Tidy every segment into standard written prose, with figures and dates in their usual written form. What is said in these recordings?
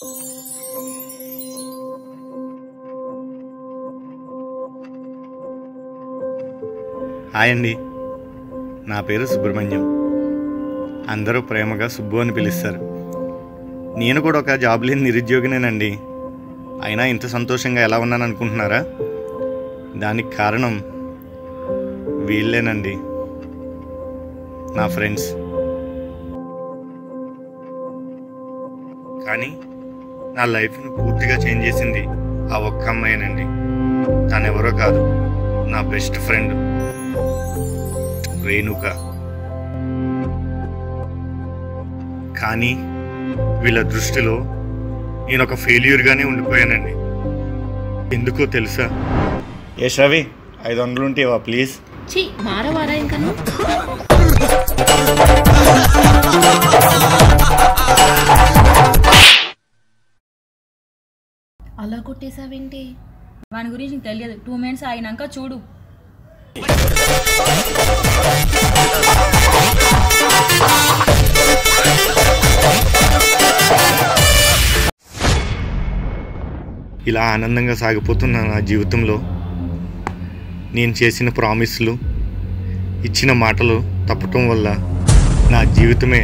Hi అండి, నా పేరు సుబ్రహ్మణ్యం. అందరూ ప్రేమగా సుబ్బు అని పిలుస్తారు. నేను కూడా ఒక జాబ్ లేని నిరుద్యోగినేనండి. అయినా ఇంత సంతోషంగా ఎలా ఉన్నాను అనుకుంటున్నారా? దానికి కారణం వీళ్ళేనండి, నా ఫ్రెండ్స్. కానీ నా లైఫ్ని పూర్తిగా చేంజ్ చేసింది ఆ ఒక్క అమ్మాయినండి. తనెవరో కాదు, నా బెస్ట్ ఫ్రెండ్ రేణుక. కానీ వీళ్ళ దృష్టిలో నేను ఒక ఫెయిల్యూర్గానే ఉండిపోయానండి. ఎందుకో తెలుసా? రవి 500 ఉంటేవా ప్లీజ్? మారవారా ఇంకా అలా కొట్టేసావేంటి? వాని గురించి తెలియదు. 2 మినిట్స్ అయినాక చూడు. ఇలా ఆనందంగా సాగిపోతున్న నా జీవితంలో నేను చేసిన ప్రామిస్లు, ఇచ్చిన మాటలు తప్పటం వల్ల నా జీవితమే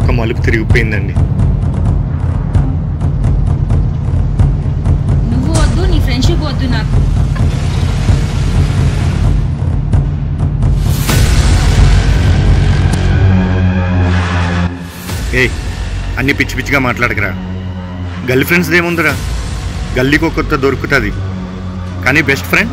ఒక మలుపు తిరిగిపోయిందండి. నువ్వు వద్దు, నీ ఫ్రెండ్షిప్ వద్దు నాకు. అన్ని పిచ్చి పిచ్చిగా మాట్లాడకరా. గర్ల్ ఫ్రెండ్స్ ఏముందిరా, గల్లీకి ఒక్కొక్క దొరుకుతుంది. కానీ బెస్ట్ ఫ్రెండ్